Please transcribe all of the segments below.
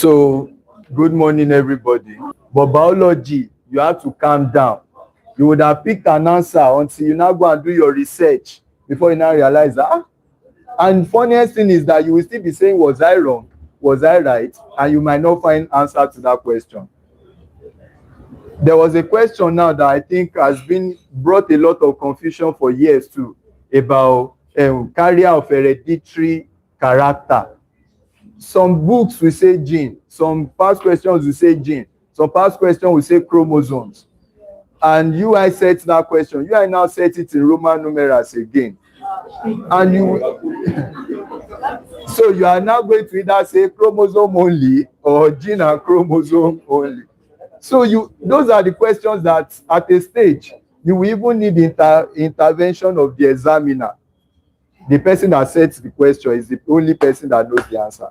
So, good morning, everybody. But biology, you have to calm down. You would have picked an answer until you now go and do your research before you now realize that. And funniest thing is that you will still be saying, was I wrong? Was I right? And you might not find answer to that question. There was a question now that I think has been brought a lot of confusion for years too, about carrier of hereditary character. Some books will say gene, some past questions will say gene, some past questions will say chromosomes. And I set that question. I now set it in Roman numerals again. And so you are now going to either say chromosome only or gene and chromosome only. So those are the questions that at a stage you will even need intervention of the examiner. The person that sets the question is the only person that knows the answer.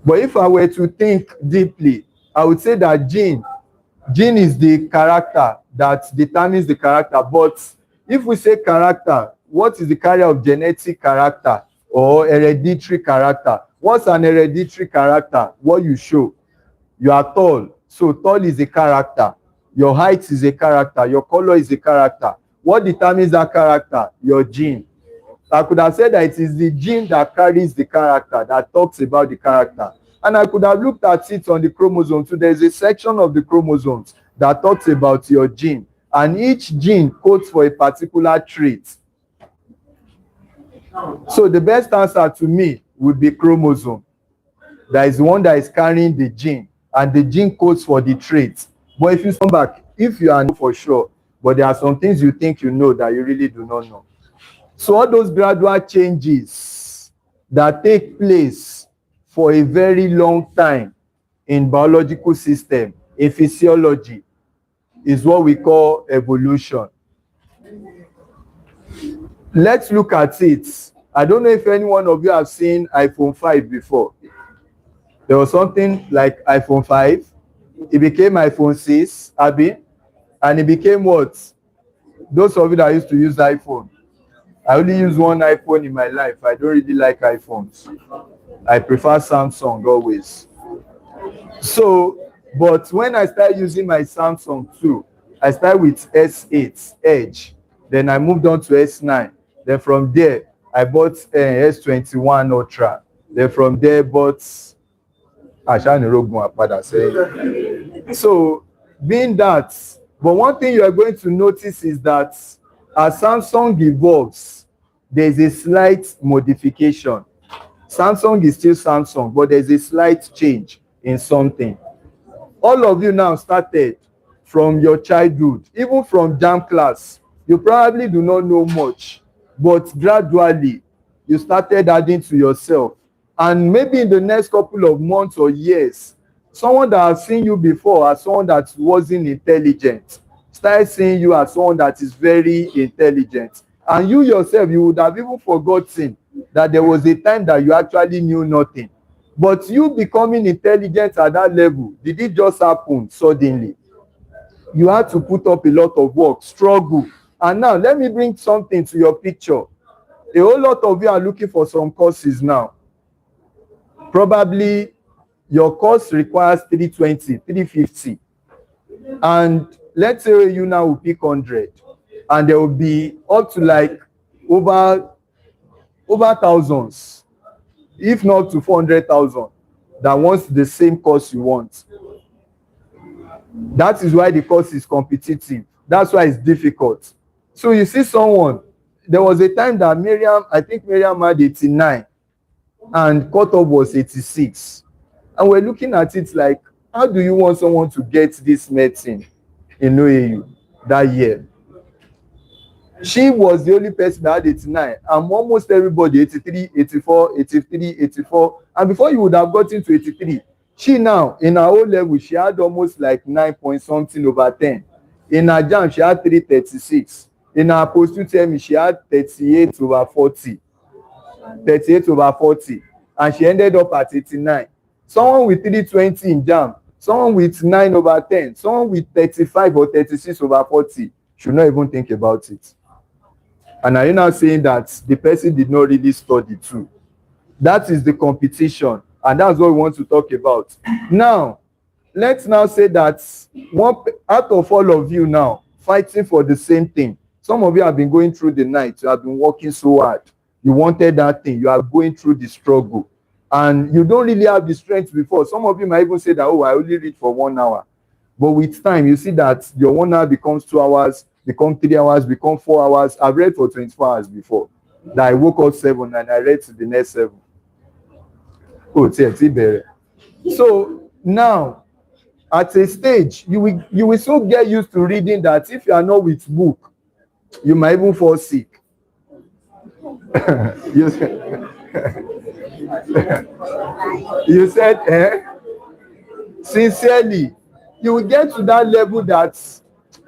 But if I were to think deeply, I would say that gene is the character that determines the character. But if we say character, what is the carrier of genetic character or hereditary character? What's an hereditary character? What you show. You are tall, so tall is a character. Your height is a character. Your color is a character. What determines that character? Your gene. I could have said that it is the gene that carries the character, that talks about the character. And I could have looked at it on the chromosome. So there's a section of the chromosomes that talks about your gene. And each gene codes for a particular trait. So the best answer to me would be chromosome. That is the one that is carrying the gene. And the gene codes for the trait. But if you come back, if you are not for sure, but there are some things you think you know that you really do not know. So all those gradual changes that take place for a very long time in biological system, in physiology, is what we call evolution. Let's look at it. I don't know if any one of you have seen iPhone 5 before. There was something like iPhone 5. It became iPhone 6, Abby, and it became what? Those of you that used to use iPhone. I only use one iPhone in my life. I don't really like iPhones. I prefer Samsung always. So, but when I started using my Samsung too, I started with S8 Edge. Then I moved on to S9. Then from there, I bought S21 Ultra. Then from there, bought so being that, but one thing you are going to notice is that as Samsung evolves, there's a slight modification. Samsung is still Samsung, but there's a slight change in something. All of you now started from your childhood, even from JAM class. You probably do not know much, but gradually you started adding to yourself. And maybe in the next couple of months or years, someone that has seen you before as someone that wasn't intelligent started seeing you as someone that is very intelligent. And you yourself, you would have even forgotten that there was a time that you actually knew nothing. But you becoming intelligent at that level, did it just happen suddenly? You had to put up a lot of work, struggle. And now, let me bring something to your picture. A whole lot of you are looking for some courses now. Probably your course requires 320, 350. And let's say you now will pick 100. And there will be up to like over thousands, if not to 400,000, that wants the same course you want. That is why the course is competitive. That's why it's difficult. So you see someone, there was a time that I think Miriam had 89. And cutoff was 86. And we're looking at it like, how do you want someone to get this medicine in OAU that year? She was the only person that had 89. And almost everybody, 83, 84, 83, 84. And before you would have gotten to 83, she now, in her O level, she had almost like 9 point something over 10. In her JAM, she had 336. In her post-UTME, she had 38 over 40. 38 over 40, and she ended up at 89. Someone with 320 in JAM, someone with 9 over 10, someone with 35 or 36 over 40 should not even think about it. And are you now saying that the person did not really study too? That is the competition. And that's what we want to talk about. Now, let's now say that one out of all of you now fighting for the same thing. Some of you have been going through the night. You have been working so hard. You wanted that thing. You are going through the struggle. And you don't really have the strength before. Some of you might even say that, oh, I only read for 1 hour. But with time, you see that your 1 hour becomes 2 hours, become 3 hours, become 4 hours. I've read for 24 hours before. That I woke up 7 and I read to the next 7. Oh, so now, at a stage, you will so get used to reading that if you are not with book, you might even fall sick. you said, sincerely, you will get to that level that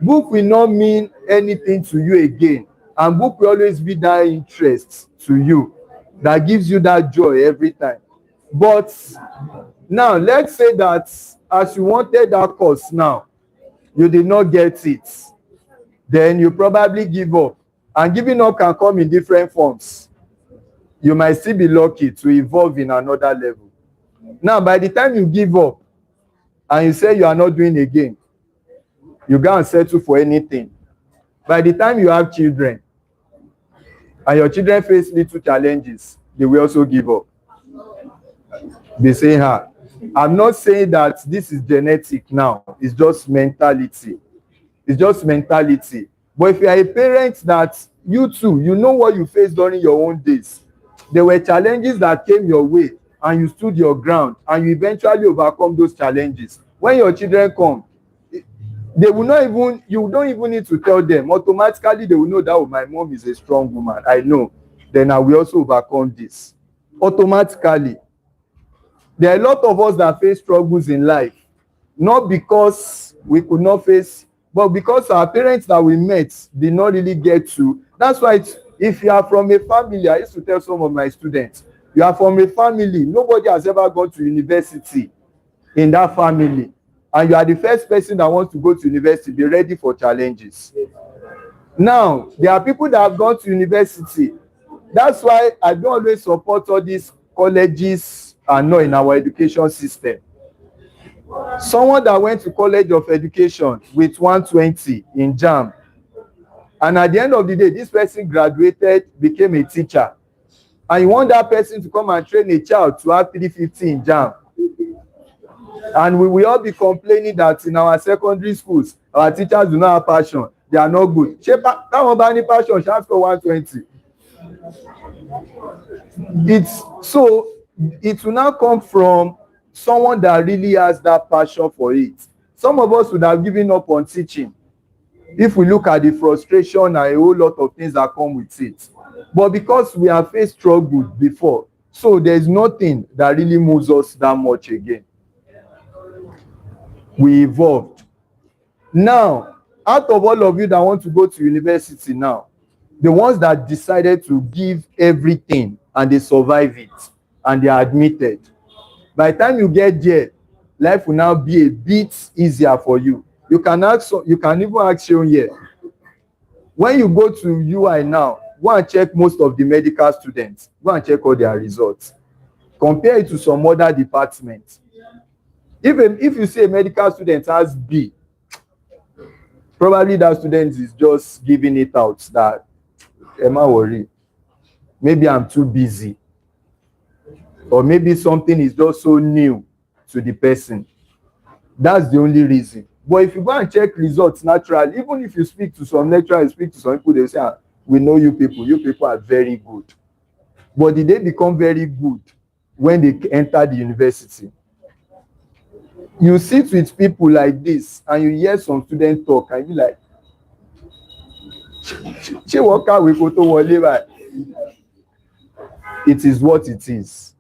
book will not mean anything to you again, and book will always be that interest to you that gives you that joy every time. But now, let's say that as you wanted that course now, you did not get it. Then you probably give up. And giving up can come in different forms. You might still be lucky to evolve in another level. Now, by the time you give up and you say you are not doing again, you go and settle for anything. By the time you have children and your children face little challenges, they will also give up. They say, I'm not saying that this is genetic now. It's just mentality. It's just mentality. But if you are a parent that you too, you know what you faced during your own days. There were challenges that came your way and you stood your ground and you eventually overcome those challenges. When your children come, they will not even, you don't even need to tell them. Automatically, they will know that, oh, my mom is a strong woman. I know. Then I will also overcome this. Automatically. There are a lot of us that face struggles in life. Not because we could not face, but because our parents that we met did not really get to. That's why if you are from a family, I used to tell some of my students, you are from a family, nobody has ever gone to university in that family. And you are the first person that wants to go to university, be ready for challenges. Now, there are people that have gone to university. That's why I don't always support all these colleges and not in our education system. Someone that went to College of Education with 120 in JAMB, and at the end of the day, this person graduated, became a teacher, and you want that person to come and train a child to have 350 in JAMB. And we will all be complaining that in our secondary schools, our teachers do not have passion. They are not good. That one any passion, chance for 120. It will now come from someone that really has that passion for it. Some of us would have given up on teaching if we look at the frustration and a whole lot of things that come with it. But because we have faced struggle before, so there's nothing that really moves us that much again. We evolved. Now, out of all of you that want to go to university now, the ones that decided to give everything and they survive it and they are admitted, by the time you get there, life will now be a bit easier for you. You can even ask you here. When you go to UI now, go and check most of the medical students. Go and check all their results. Compare it to some other departments. Even if you see a medical student has B, probably that student is just giving it out that, am I worried? Maybe I'm too busy. Or maybe something is just so new to the person. That's the only reason. But if you go and check results naturally, even if you speak to some lecturers, speak to some people, they will say, we know you people are very good. But did they become very good when they enter the university? You sit with people like this and you hear some students talk and you're like, it is what it is.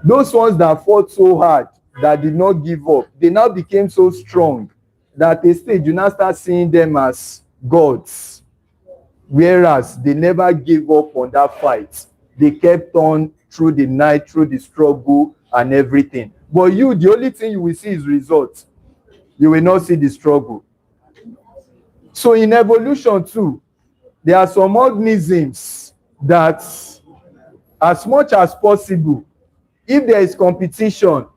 Those ones that fought so hard, that did not give up, they now became so strong that at a stage you now start seeing them as gods. Whereas they never gave up on that fight. They kept on through the night, through the struggle and everything. But you, the only thing you will see is results. You will not see the struggle. So in evolution too, there are some organisms that, as much as possible, If there is competition,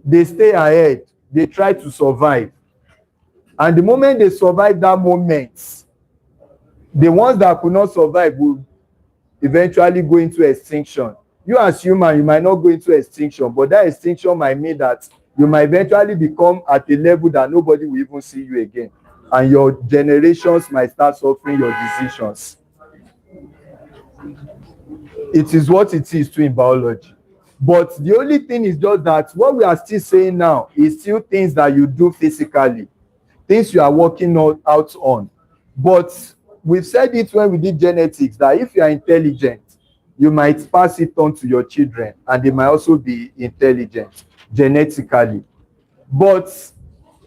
they stay ahead, they try to survive. And the moment they survive that moment, the ones that could not survive will eventually go into extinction. You as human, you might not go into extinction, but that extinction might mean that you might eventually become at a level that nobody will even see you again. And your generations might start suffering your decisions. It is what it is too in biology. But the only thing is just that what we are still saying now is still things that you do physically, things you are working out on. But we've said it when we did genetics, that if you are intelligent, you might pass it on to your children, and they might also be intelligent genetically. But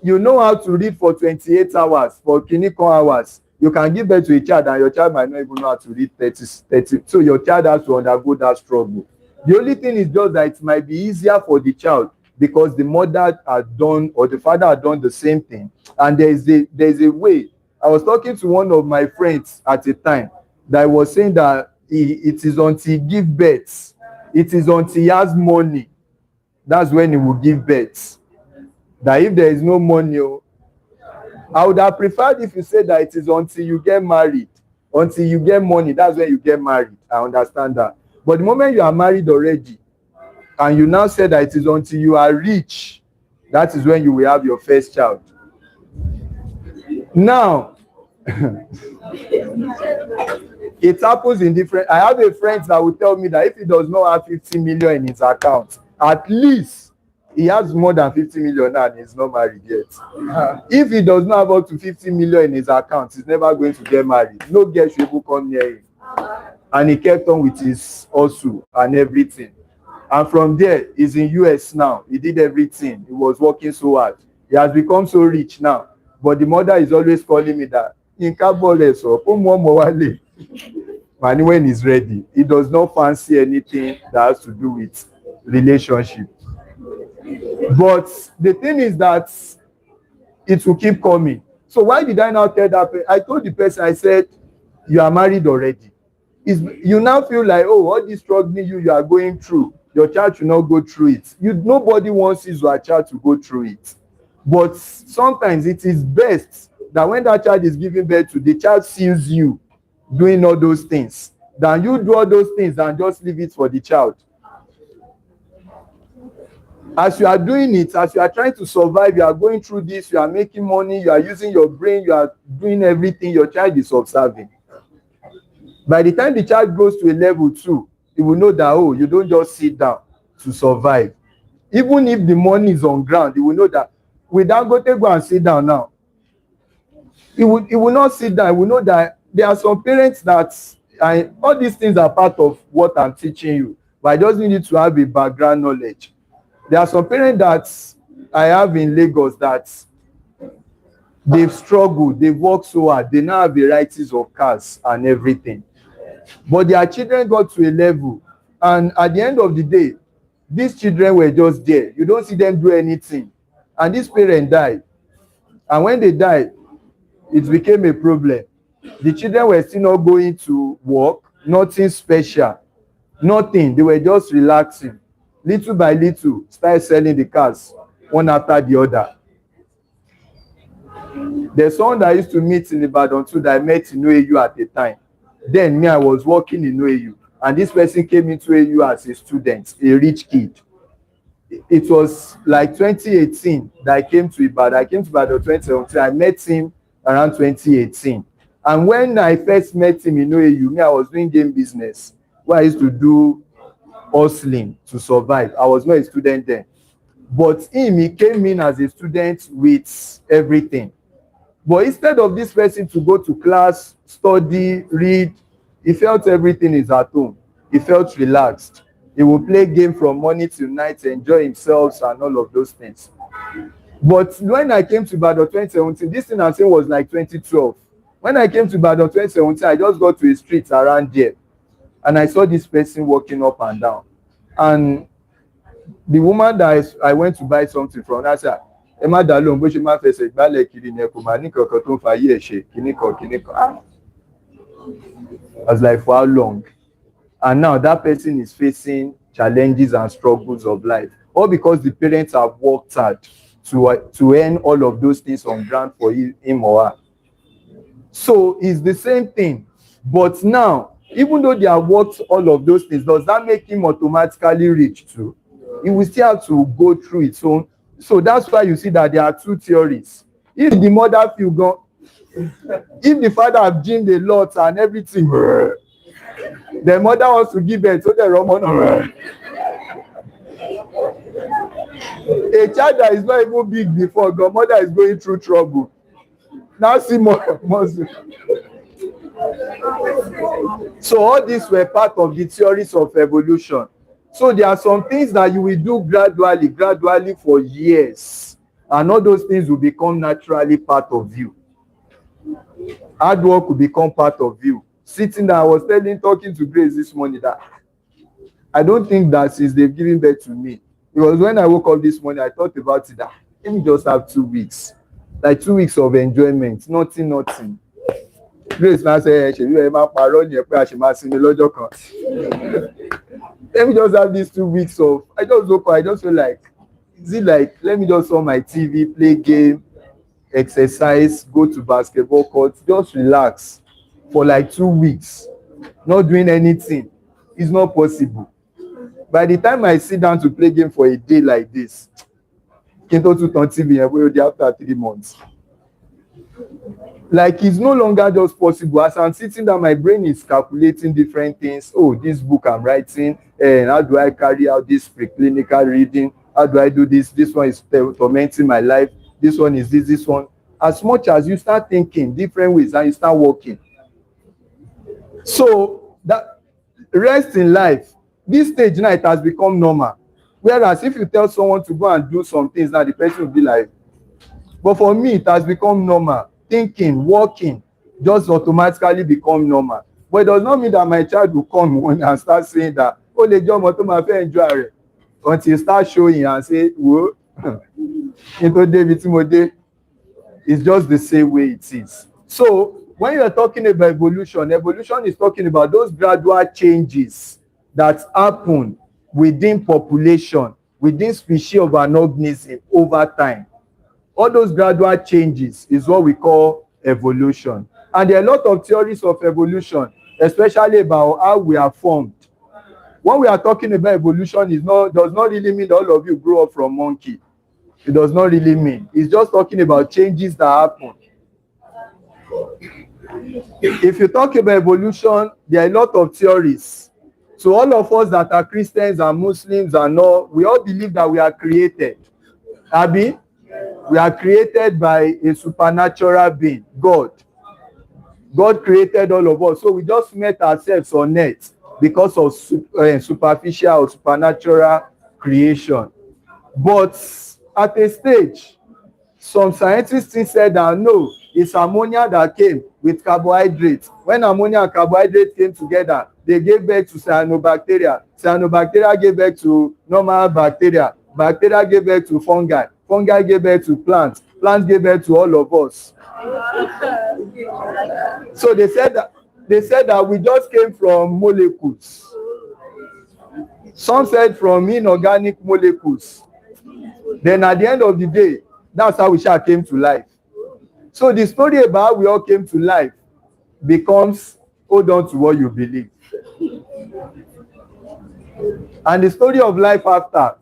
you know how to read for 28 hours, for clinical hours. You can give birth to a child, and your child might not even know how to read 30. So your child has to undergo that struggle. The only thing is just that it might be easier for the child because the mother had done, or the father had done the same thing. And there's a way. I was talking to one of my friends at a time that was saying that it is until he gives birth, it is until he has money, that's when he will give birth. That if there is no money, I would have preferred if you said that it is until you get married, until you get money, that's when you get married. I understand that. But the moment you are married already, and you now say that it is until you are rich, that is when you will have your first child. Now, it happens in different. I have a friend that will tell me that if he does not have 50 million in his account, at least he has more than 50 million now and he's not married yet. If he does not have up to 50 million in his account, he's never going to get married. No girl should even come near him. And he kept on with his hustle and everything. And from there, he's in US now. He did everything. He was working so hard. He has become so rich now. But the mother is always calling me that money when he's ready. He does not fancy anything that has to do with relationship. But the thing is that it will keep coming. So why did I now tell that person? I told the person, I said, you are married already. You now feel like, oh, all this struggling you are going through, your child should not go through it. Nobody wants your child to go through it. But sometimes it is best that when that child is giving birth to, the child sees you doing all those things, than you do all those things and just leave it for the child. As you are doing it, as you are trying to survive, you are going through this, you are making money, you are using your brain, you are doing everything, your child is observing. By the time the child goes to a level 2, he will know that, oh, you don't just sit down to survive. Even if the money is on ground, he will know that without go and sit down now. He will not sit down. He will know that there are some parents that, all these things are part of what I'm teaching you, but I just need you to have a background knowledge. There are some parents that I have in Lagos that they've struggled, they've worked so hard, they now have varieties of cars and everything. But their children got to a level, and at the end of the day, these children were just there. You don't see them do anything. And this parent died. And when they died, it became a problem. The children were still not going to work, nothing special, nothing. They were just relaxing. Little by little, started selling the cars, one after the other. There's someone that I used to meet in Ibadan too, that I met in OAU at the time. Then me, I was working in OAU, and this person came into OAU as a student, a rich kid. It was like 2018 that I came to Ibadan. I came to Ibadan 2017. I met him around 2018. And when I first met him in OAU, me, I was doing game business, where I used to do hustling to survive. I was not a student then. But he came in as a student with everything. But instead of this person to go to class, study, read, he felt everything is at home. He felt relaxed. He will play game from morning till night, enjoy himself and all of those things. But when I came to Ibadan 2017, this thing I'm saying was like 2012. When I came to Ibadan 2017, I just got to a street around there, and I saw this person walking up and down. And the woman that I went to buy something from, I said, Emma Dalon, but she might say, Ballet Kirineko, Manika Cotton for years, Kiniko. I was like, for how long? And now that person is facing challenges and struggles of life, or because the parents have worked hard to earn all of those things on ground for him or her. So it's the same thing. But now, even though they have worked all of those things, does that make him automatically rich too? He will still have to go through its own. So that's why you see that there are two theories. If the mother feel gone, if the father have gymed a lot and everything, the mother wants to give birth, so the Roman, a child that is not even big before, the mother is going through trouble. Now see more. So all these were part of the theories of evolution. So there are some things that you will do gradually for years, and all those things will become naturally part of you. Hard work will become part of you. Sitting there, I was talking to Grace this morning that I don't think that since they've given birth to me, because when I woke up this morning, I thought about it that let me just have 2 weeks, like 2 weeks of enjoyment, nothing. Grace now say, let me just have these 2 weeks of, I just woke up, I just feel like, is it like, let me just on my TV, play game, exercise, go to basketball court, just relax for like 2 weeks, not doing anything. It's not possible. By the time I sit down to play game for a day like this, Kinto to on TV after 3 months. Like, it's no longer just possible. As I'm sitting down, my brain is calculating different things. Oh, this book I'm writing, and how do I carry out this preclinical reading? How do I do this? This one is tormenting my life. This one is this one. As much as you start thinking different ways and you start working. So that rest in life, this stage now, it has become normal. Whereas if you tell someone to go and do some things, now the person will be like, but for me, it has become normal. Thinking, walking, just automatically become normal. But it does not mean that my child will come one and start saying that, oh, the job enjoy it. Until you start showing and say, whoa, into David Timothy, it's just the same way it is. So when you're talking about evolution is talking about those gradual changes that happen within population, within species of an organism over time. All those gradual changes is what we call evolution. And there are a lot of theories of evolution, especially about how we are formed. When we are talking about evolution, does not really mean all of you grew up from monkey. It does not really mean. It's just talking about changes that happen. If you talk about evolution, there are a lot of theories. So all of us that are Christians and Muslims and all, we all believe that we are created. Abi? We are created by a supernatural being, God. God created all of us. So we just met ourselves on earth because of superficial or supernatural creation. But at a stage, some scientists said that no, it's ammonia that came with carbohydrates. When ammonia and carbohydrates came together, they gave birth to cyanobacteria. Cyanobacteria gave birth to normal bacteria. Bacteria gave birth to fungi. Fungi gave birth to plants. Plants gave birth to all of us. So they said that we just came from molecules. Some said from inorganic molecules. Then at the end of the day, that's how we came to life. So the story about how we all came to life becomes hold on to what you believe. And the story of life after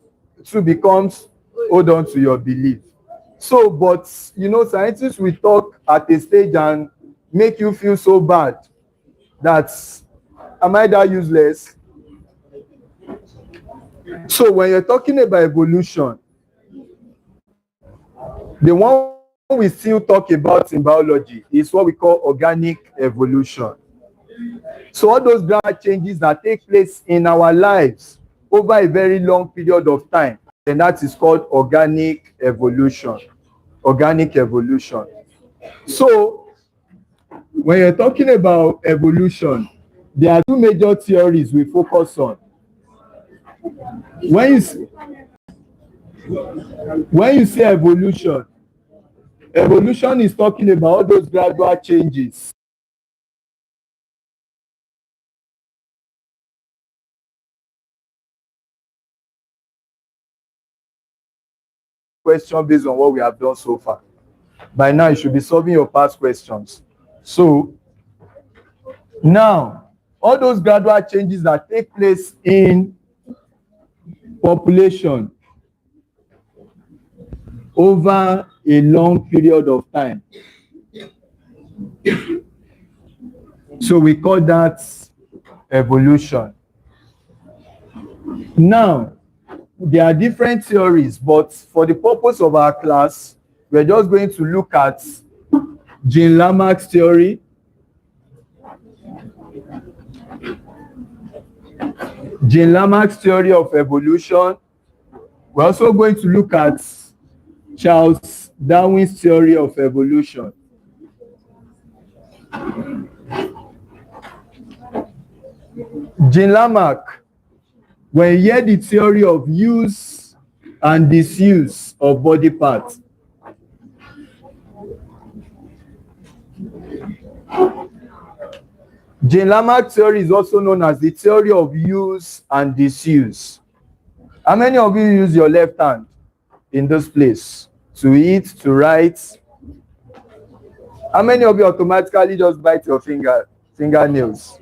too becomes hold on to your belief. So, but scientists will talk at a stage and make you feel so bad that am I that useless? So when you're talking about evolution, the one we still talk about in biology is what we call organic evolution. So all those gradual changes that take place in our lives over a very long period of time, and that is called organic evolution. Organic evolution. So when you're talking about evolution, there are two major theories we focus on. When you say evolution is talking about all those gradual changes question based on what we have done so far. By now, you should be solving your past questions. So, now, all those gradual changes that take place in population over a long period of time. So we call that evolution. Now, there are different theories, but for the purpose of our class, we're just going to look at Jean Lamarck's theory, Jean Lamarck's theory of evolution. We're also going to look at Charles Darwin's theory of evolution. Jean Lamarck, when he heard the theory of use and disuse of body parts, Jean Lamarck's theory is also known as the theory of use and disuse. How many of you use your left hand in this place to eat, to write? How many of you automatically just bite your fingernails?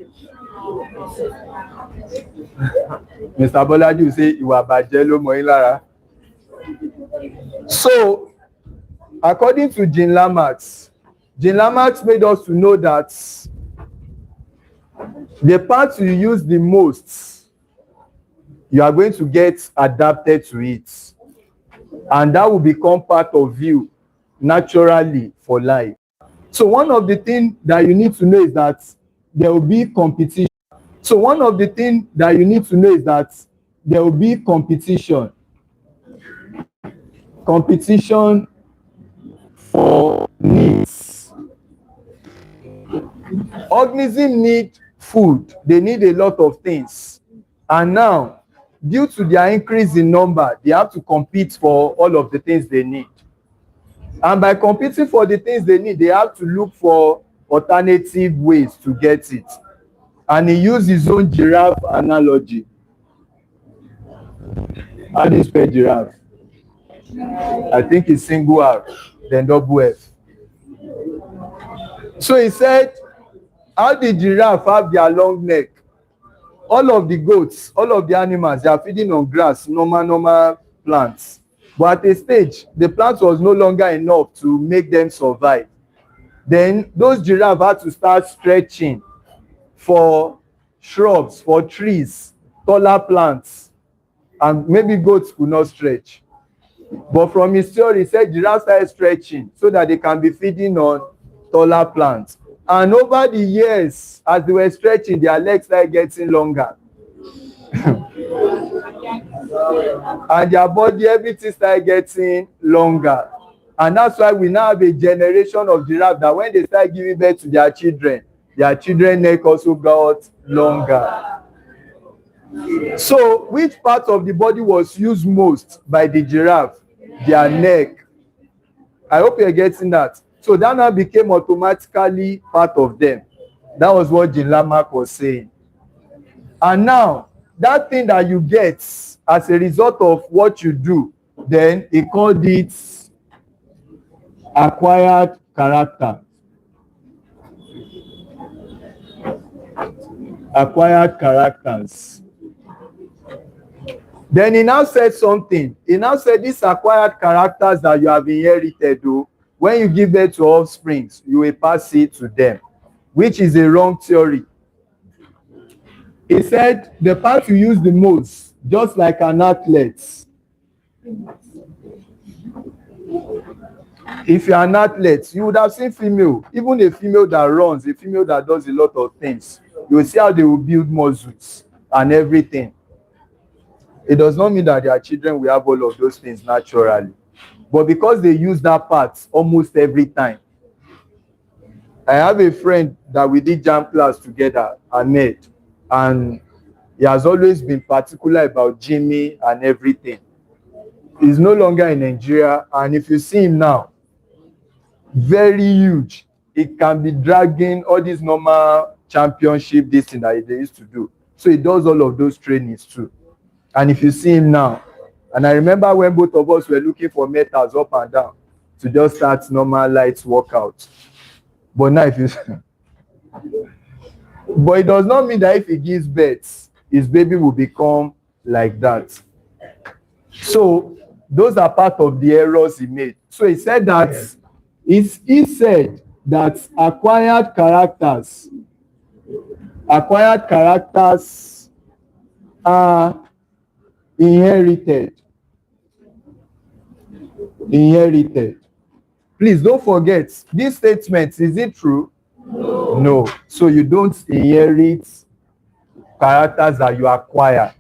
Mr. Bolaji will say, "Iwa bajelo moilara." So, according to Jean Lamarck made us to know that the parts you use the most, you are going to get adapted to it. And that will become part of you naturally for life. So one of the things that you need to know is that there will be competition. Competition for needs. Organisms need food. They need a lot of things. And now, due to their increase in number, they have to compete for all of the things they need. And by competing for the things they need, they have to look for alternative ways to get it. And he used his own giraffe analogy. How do you spell giraffe? I think it's single R, then double F. So he said, how the giraffe have their long neck? All of the goats, all of the animals, they are feeding on grass, normal plants. But at a stage, the plant was no longer enough to make them survive. Then those giraffes had to start stretching for shrubs, for trees, taller plants, and maybe goats could not stretch. But from his theory, he said giraffes started stretching so that they can be feeding on taller plants. And over the years, as they were stretching, their legs started getting longer. And their body, everything started getting longer. And that's why we now have a generation of giraffes that when they start giving birth to their children's neck also got longer. So, which part of the body was used most by the giraffe? Their neck. I hope you're getting that. So that now became automatically part of them. That was what Jean Lamarck was saying. And now, that thing that you get as a result of what you do, then he called it acquired character. Acquired characters. Then he now said something. He now said these acquired characters that you have inherited, though, when you give birth to offspring, you will pass it to them, which is a wrong theory. He said the part you use the most, just like an athlete. If you're an athlete, you would have seen female, even a female that runs, a female that does a lot of things. You will see how they will build muscles and everything. It does not mean that their children will have all of those things naturally. But because they use that part almost every time. I have a friend that we did jam class together, Ahmed, and he has always been particular about Jimmy and everything. He's no longer in Nigeria, and if you see him now, very huge. He can be dragging all these normal championship, this thing that they used to do. So he does all of those trainings too. And if you see him now, And I remember when both of us were looking for metals up and down to just start normal light workout. But now if you but it does not mean that if he gives birth, his baby will become like that. So those are part of the errors he made. So he said that he said that acquired characters are inherited. Please don't forget, this statement, is it true? No. So you don't inherit characters that you acquire,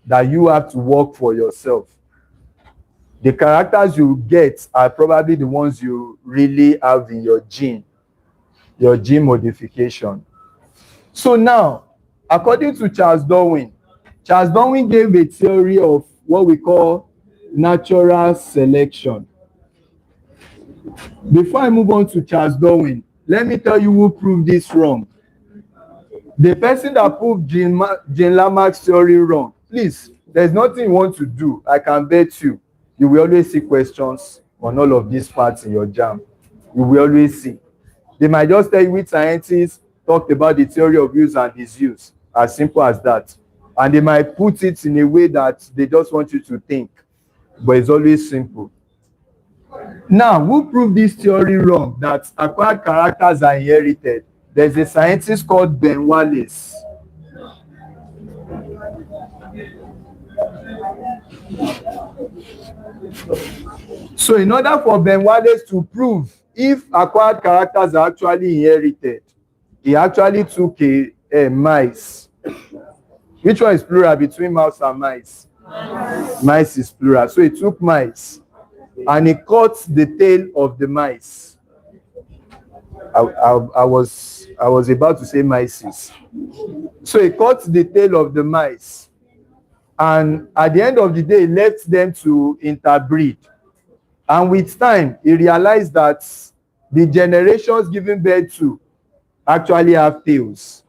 that you have to work for yourself. The characters you get are probably the ones you really have in your gene modification. So now, according to Charles Darwin gave a theory of what we call natural selection. Before I move on to Charles Darwin, let me tell you who proved this wrong. The person that proved Jean Lamarck's theory wrong, please, there's nothing you want to do. I can bet you will always see questions on all of these parts in your JAM. You will always see. They might just tell you which scientists talked about the theory of use and disuse, as simple as that. And they might put it in a way that they just want you to think, but it's always simple. Now, who proved this theory wrong, that acquired characters are inherited? There's a scientist called Ben Wallace. So in order for Ben Wallace to prove if acquired characters are actually inherited, he actually took a mice. Which one is plural between mouse and mice? Mice is plural. So he took mice and he cut the tail of the mice. I was about to say mices. So he cut the tail of the mice, and at the end of the day, he left them to interbreed. And with time, he realized that the generations giving birth to actually have tails.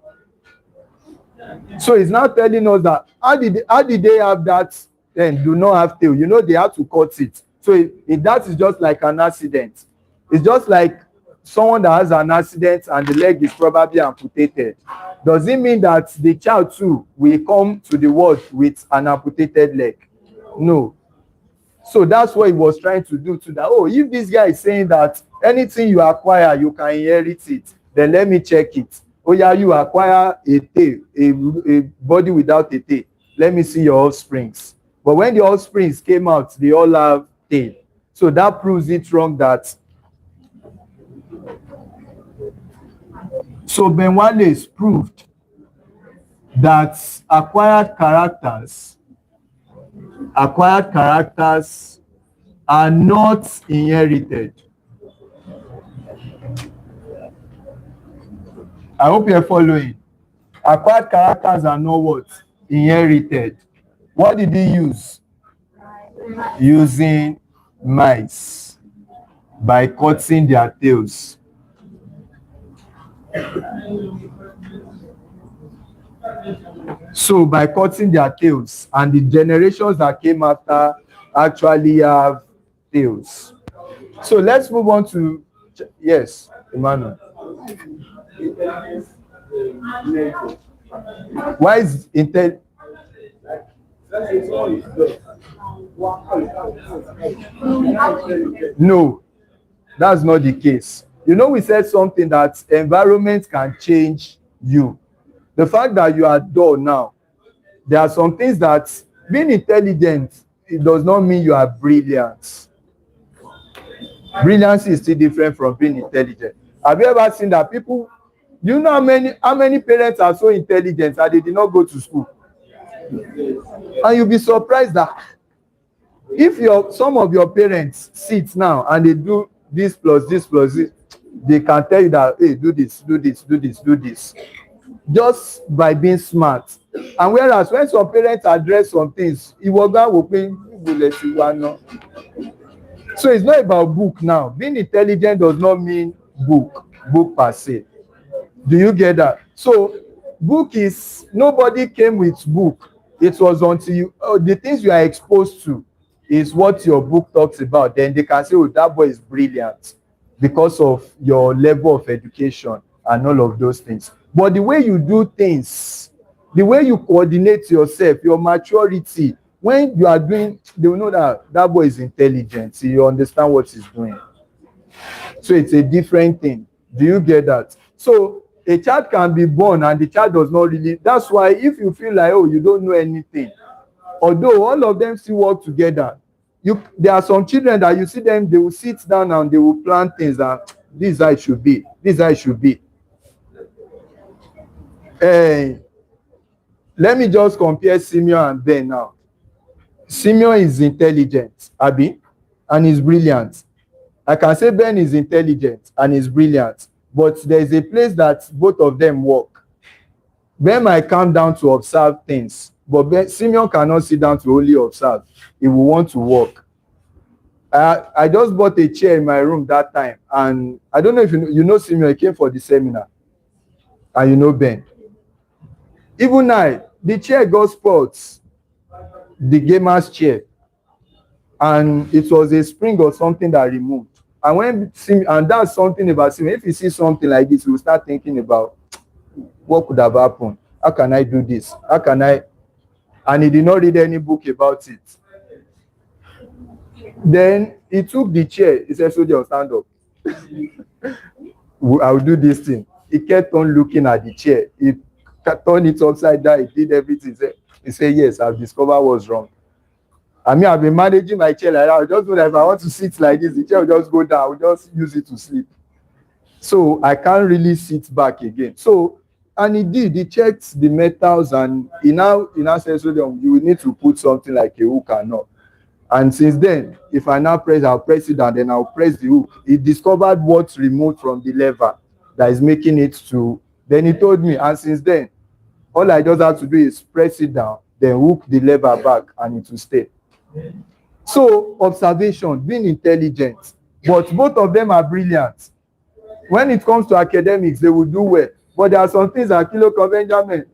So he's now telling us that how did they have that and do not have tail? You know, they have to cut it. So that is just like an accident. It's just like someone that has an accident and the leg is probably amputated. Does it mean that the child too will come to the world with an amputated leg? No. So that's what he was trying to do to that. Oh, if this guy is saying that anything you acquire, you can inherit it, then let me check it. Oh yeah, you acquire a tail, a body without a tail. Let me see your offsprings. But when the offsprings came out, they all have tail. So that proves it wrong that. So Ben Wallace proved that acquired characters are not inherited. I hope you're following. Acquired characters are not what? Inherited. What did he use? Using mice by cutting their tails. So by cutting their tails, and the generations that came after actually have tails. So let's move on to, yes, Emmanuel. Why is intel? No, that's not the case. You know, we said something that environment can change you. The fact that you are dull now, there are some things that being intelligent, it does not mean you are brilliant. Brilliance is still different from being intelligent. Have you ever seen that people, you know how many parents are so intelligent that they did not go to school? And you'll be surprised that if some of your parents sit now and they do this plus this plus this, they can tell you that, hey, do this, do this, do this, do this. Just by being smart. And whereas when some parents address some things, so it's not about book now. Being intelligent does not mean book per se. Do you get that? So book is, nobody came with book. It was until you, the things you are exposed to. is what your book talks about, then they can say, oh, that boy is brilliant because of your level of education and all of those things. But the way you do things, the way you coordinate yourself, your maturity, when you are doing, they will know that that boy is intelligent. You understand what he's doing. So it's a different thing. Do you get that? So a child can be born and the child does not really. That's why if you feel like, oh, you don't know anything, although all of them still work together, there are some children that you see them, they will sit down and they will plan things that this is how it should be, this is how it should be. Let me just compare Simeon and Ben now. Simeon is intelligent, Abi, and he's brilliant. I can say Ben is intelligent and he's brilliant, but there is a place that both of them work. Ben might come down to observe things, but Simeon cannot sit down to only observe. He will want to work. I just bought a chair in my room that time, and I don't know if you know Simeon, he came for the seminar, and you know Ben. Even the chair got spots, the gamer's chair, and it was a spring or something that removed. And that's something about Simeon. If you see something like this, you will start thinking about what could have happened. How can I do this? How can I? And he did not read any book about it. Then he took the chair. He said, "Soldier, stand up. I will do this thing." He kept on looking at the chair. He turned it upside down. He did everything. He said, "Yes, I've discovered what's wrong." I mean, I've been managing my chair like that. I just know that if I want to sit like this, the chair will just go down. I will just use it to sleep. So I can't really sit back again. So, and he did. He checked the metals, and he now said, "So you will need to put something like a hook and all." And since then, if I now press, I'll press it down, then I'll press the hook. He discovered what's removed from the lever that is making it to. Then he told me, and since then, all I just have to do is press it down, then hook the lever back, and it will stay. So, observation, being intelligent, but both of them are brilliant. When it comes to academics, they will do well. But there are some things that Kilo Benjamin,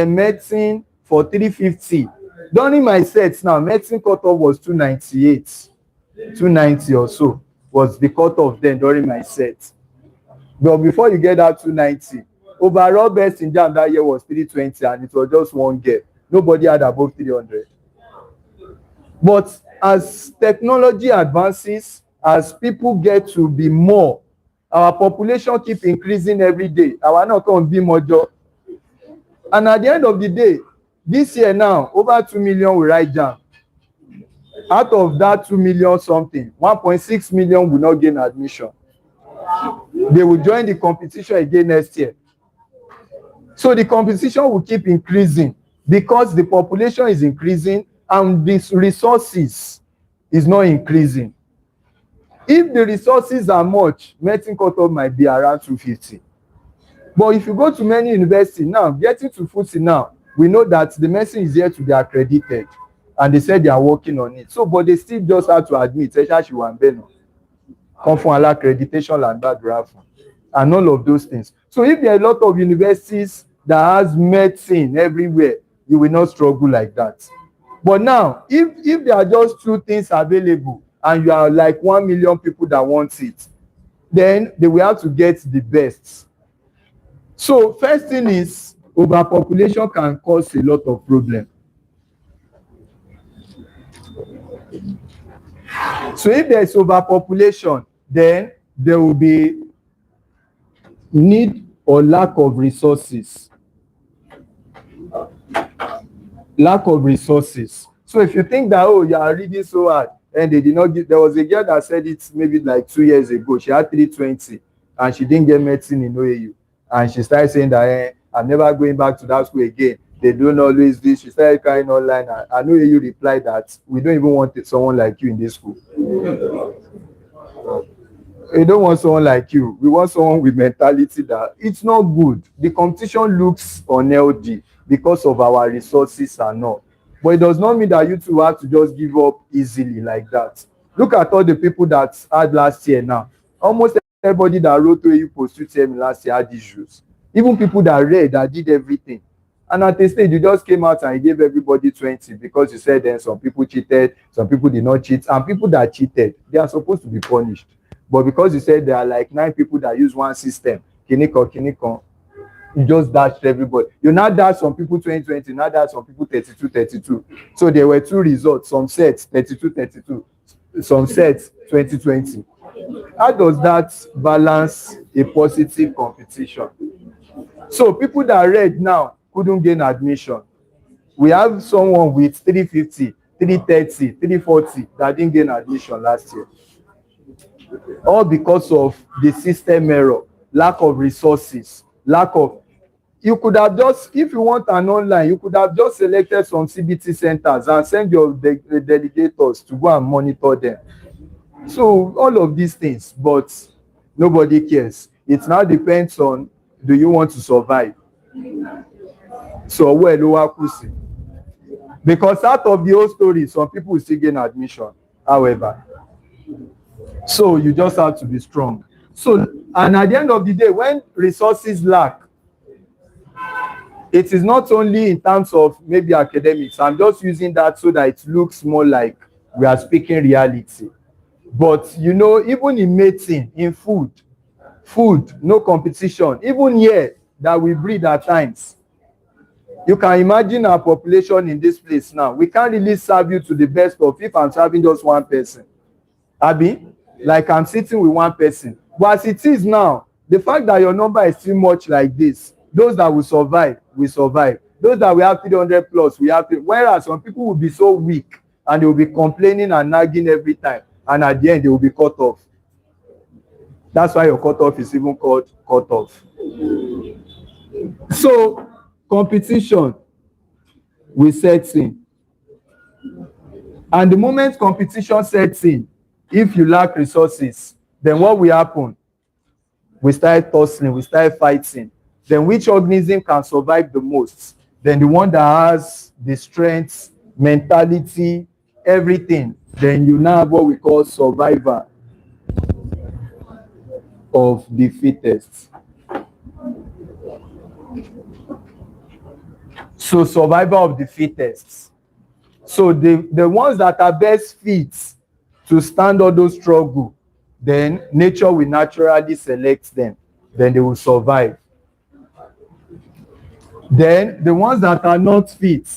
medicine for 350. During my sets now, medicine cutoff was 298. 290 or so was the cutoff then during my set. But before you get that 290, overall best in JAMB that year was 320, and it was just one girl. Nobody had above 300. But as technology advances, as people get to be more, our population keep increasing every day. Our not going to be more job. And at the end of the day, this year now, over 2 million will write JAMB. Out of that 2 million something, 1.6 million will not gain admission. They will join the competition again next year. So the competition will keep increasing because the population is increasing and the resources is not increasing. If the resources are much, medicine cutoff might be around 250. But if you go to many universities now, getting to FTSE now, we know that the medicine is here to be accredited, and they said they are working on it. So, but they still just have to admit, come from accreditation and that graph, and all of those things. So, if there are a lot of universities that has medicine everywhere, you will not struggle like that. But now, if there are just 2 things available, and you are like 1 million people that want it, then they will have to get the best. So first thing is, overpopulation can cause a lot of problems. So if there is overpopulation, then there will be need or lack of resources. Lack of resources. So if you think that, oh, you are reading so hard, and they did not give, there was a girl that said it maybe like 2 years ago. She had 320 and she didn't get medicine in OAU. And she started saying that, I'm never going back to that school again. They don't always this. She started crying online. And OAU replied that we don't even want someone like you in this school. We don't want someone like you. We want someone with mentality that it's not good. The competition looks unhealthy because of our resources and all. But it does not mean that you two have to just give up easily like that. Look at all the people that had last year now. Almost everybody that wrote to you post UTM last year had issues. Even people that read, that did everything. And at a stage, you just came out and you gave everybody 20 because you said then some people cheated, some people did not cheat, and people that cheated, they are supposed to be punished. But because you said there are like 9 people that use one system, kiniko, you just dashed everybody. You now dash some people 20, now dash some people 32. So there were 2 results, some sets 32, some sets 20. How does that balance a positive competition? So people that read now couldn't gain admission. We have someone with 350, 330, 340 that didn't gain admission last year. All because of the system error, lack of resources, you could have just, if you want an online, you could have just selected some CBT centers and send your delegators to go and monitor them. So all of these things, but nobody cares. It now depends on, do you want to survive? So where lower pussy? Because out of the whole story, some people will still gain admission, however. So you just have to be strong. So, and at the end of the day, when resources lack, it is not only in terms of maybe academics. I'm just using that so that it looks more like we are speaking reality. But you know, even in mating, in food, no competition. Even here that we breed at times. You can imagine our population in this place now. We can't really serve you to the best of if I'm serving just one person. Abi, like I'm sitting with one person. But as it is now, the fact that your number is still much like this, those that will survive, will survive. Those that will have 300 plus, we have. Whereas some people will be so weak and they will be complaining and nagging every time. And at the end, they will be cut off. That's why your cutoff is even called cutoff. So, competition will set in. And the moment competition sets in, if you lack resources, then what will happen? We start tussling, we start fighting. Then which organism can survive the most? Then the one that has the strength, mentality, everything. Then you now have what we call survivor of the fittest. So survivor of the fittest. So the ones that are best fit to stand all those struggle, then nature will naturally select them. Then they will survive. Then the ones that are not fit,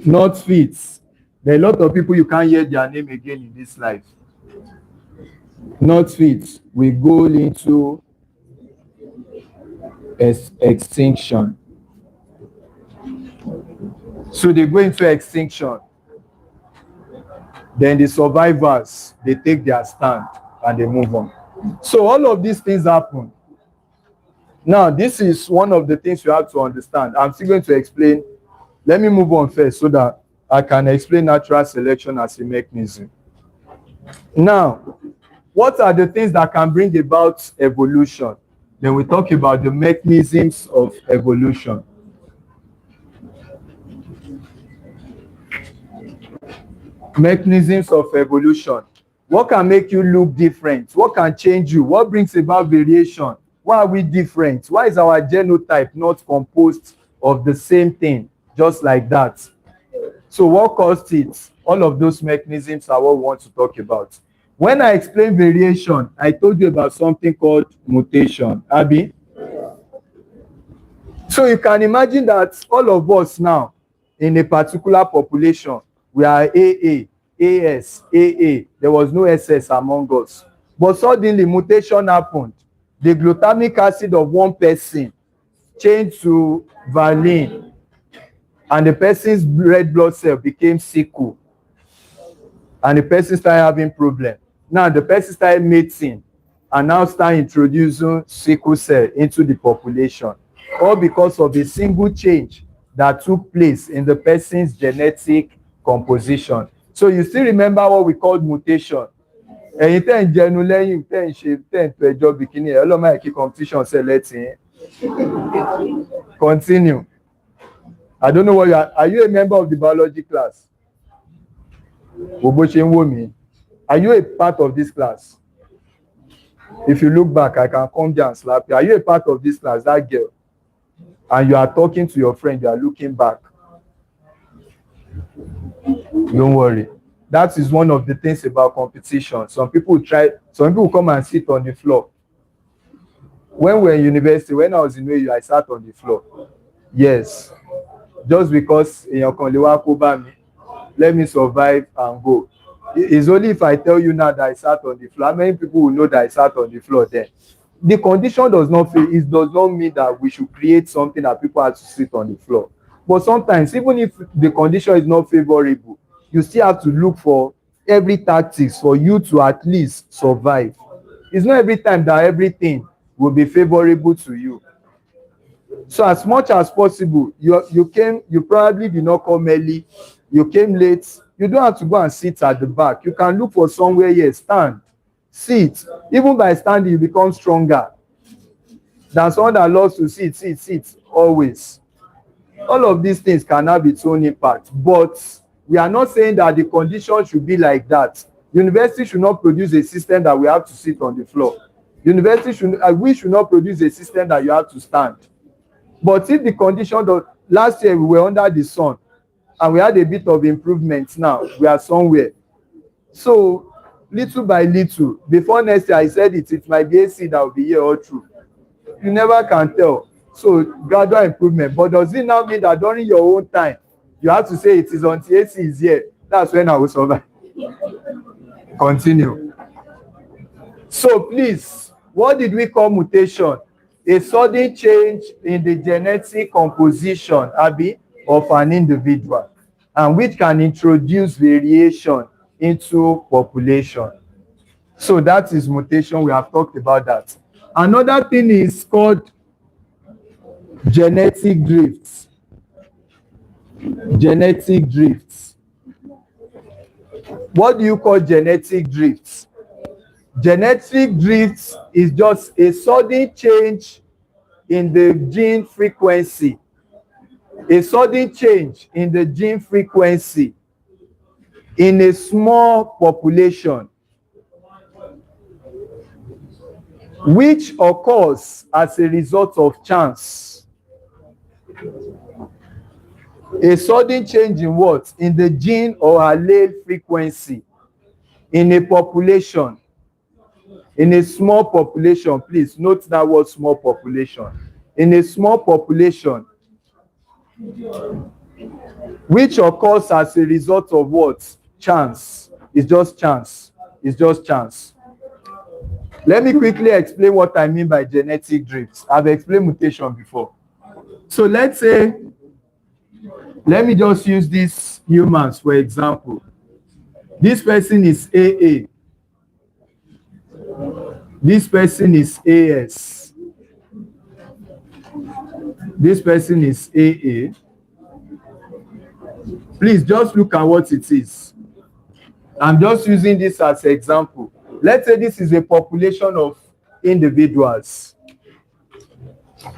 there are a lot of people you can't hear their name again in this life. Not fit, we go into extinction. So they go into extinction. Then the survivors, they take their stand and they move on. So all of these things happen. Now, this is one of the things you have to understand. I'm still going to explain. Let me move on first so that I can explain natural selection as a mechanism. Now, what are the things that can bring about evolution? Then we talk about the mechanisms of evolution. Mechanisms of evolution. What can make you look different? What can change you? What brings about variation? Why are we different? Why is our genotype not composed of the same thing, just like that? So what caused it? All of those mechanisms are what we want to talk about. When I explain variation, I told you about something called mutation. Abi? So you can imagine that all of us now, in a particular population, we are AA, AS, AA. There was no SS among us. But suddenly mutation happened. The glutamic acid of one person changed to valine, and the person's red blood cell became sickle, and the person started having problem. Now the person started mating, and now start introducing sickle cell into the population, all because of a single change that took place in the person's genetic composition. So you still remember what we called mutation. Ẹ̀yin tẹ́ ń jẹnu lẹ́yìn tẹ́ ń ṣe tẹ́ ń tó ẹjọ́ bikini ẹ̀ ọlọ́mọ ẹ̀kí competition ṣe lẹ́tìn. Continue. I don't know what you are you a member of the biology class? Gbogbo ṣe ń wò mí. Are you a part of this class? If you look back, I can come down and slap you. Are you a part of this class, that girl? and you are talking to your friend, you are looking back. Don't worry. That is one of the things about competition. Some people come and sit on the floor. When we were in university, when I was in UAU, I sat on the floor. Yes. Just because èèyàn kan lè wá kó bá mi, let me survive and go. It's only if I tell you now that I sat on the floor. How many people will know that I sat on the floor then? The condition does not mean that we should create something that people have to sit on the floor. But sometimes, even if the condition is not favorable, you still have to look for every tactics for you to at least survive. It's not every time that everything will be favorable to you. So as much as possible, you probably did not come early, you came late, you don't have to go and sit at the back. You can look for somewhere here, stand, sit. Even by standing, you become stronger than someone that loves to sit always. All of these things can have its own impact, but we are not saying that the condition should be like that. University should not produce a system that we have to sit on the floor. We should not produce a system that you have to stand. But if the condition last year we were under the sun and we had a bit of improvement, now we are somewhere. So little by little, before next year I said it might be AC that will be here all through. You never can tell. So gradual improvement. But does it now mean that during your own time you have to say it is until AC is here? That's when I will survive. Continue. So please, what did we call mutation? A sudden change in the genetic composition, of an individual, and which can introduce variation into population. So that is mutation. We have talked about that. Another thing is called genetic drifts. Genetic drifts. What do you call genetic drifts? Genetic drifts is just a sudden change in the gene frequency. A sudden change in the gene frequency in a small population, which occurs as a result of chance. A sudden change in what? In the gene or allele frequency in a population. In a small population, please note that word small population. In a small population, which occurs as a result of what? Chance. It's just chance. It's just chance. Let me quickly explain what I mean by genetic drifts. I've explained mutation before. So let's say, let me just use these humans for example. This person is AA. This person is AS. This person is AA. Please just look at what it is. I'm just using this as an example. Let's say this is a population of individuals.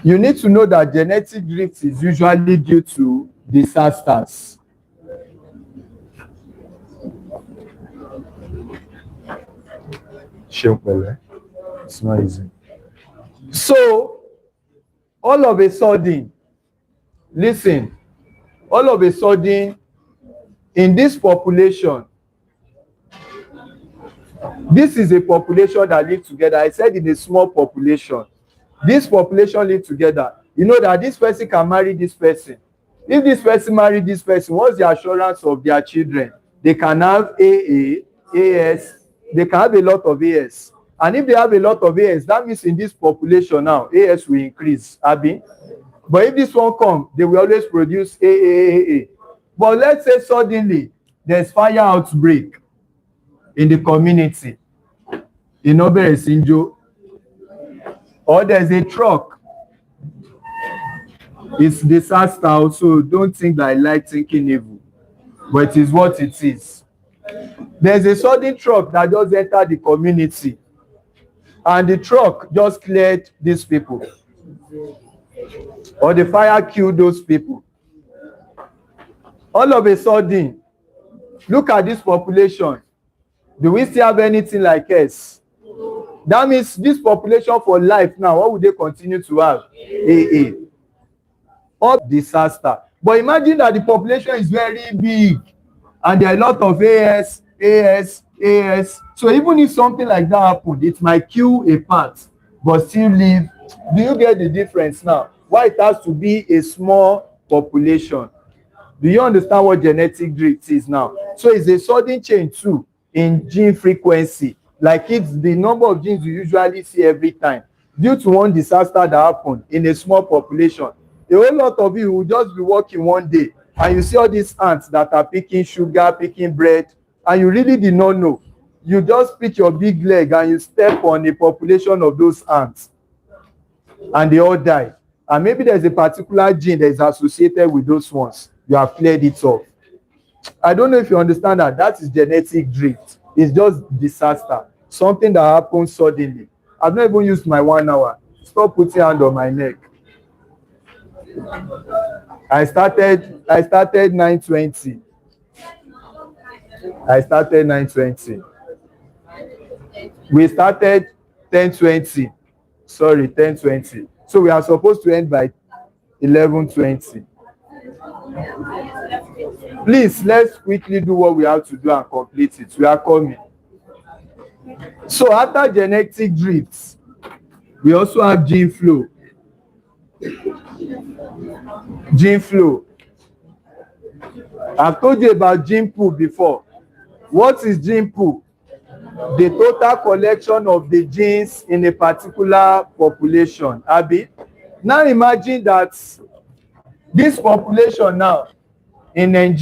You need to know that genetic drift is usually due to disasters. It's not easy. So, all of a sudden, listen, all of a sudden, in this population, this is a population that live together. I said in a small population. This population live together. You know that this person can marry this person. If this person marry this person, what's the assurance of their children? They can have AA, AS, they can have a lot of AS. And if they have a lot of AS, that means in this population now, AS will increase, Abi. But if this one come, they will always produce AAAA. But let's say suddenly, there's fire outbreak in the community, in Oberesinjo, or there's a truck. It's disaster also. Don't think that I like thinking evil, but it is what it is. There's a sudden truck that just entered the community, and the truck just cleared these people, or the fire killed those people. All of a sudden, look at this population. Do we still have anything like us? That means this population for life now, what would they continue to have? AA. or disaster. But imagine that the population is very big and there are a lot of AS. So even if something like that happened, it might kill a part but still live. Do you get the difference now? Why it has to be a small population? Do you understand what genetic drift is now? So it's a sudden change too in gene frequency. Like it's the number of genes you usually see every time. Due to one disaster that happened in a small population, a whole lot of you will just be working one day and you see all these ants that are picking sugar, picking bread, and you really did not know. You just pick your big leg and you step on a population of those ants and they all die. And maybe there's a particular gene that is associated with those ones. You have cleared it off. I don't know if you understand that. That is genetic drift. It's just disaster. Something that happens suddenly. I've not even used my 1 hour. Stop putting hand on my neck. I started 9:20. We started 10:20. Sorry, 10:20. So we are supposed to end by 11:20. Please, let's quickly do what we have to do and complete it. We are coming. So after genetic drifts, we also have gene flow. Gene flow. I've told you about gene pool before. What is gene pool? The total collection of the genes in a particular population. Abi? Now imagine that this population now in Nigeria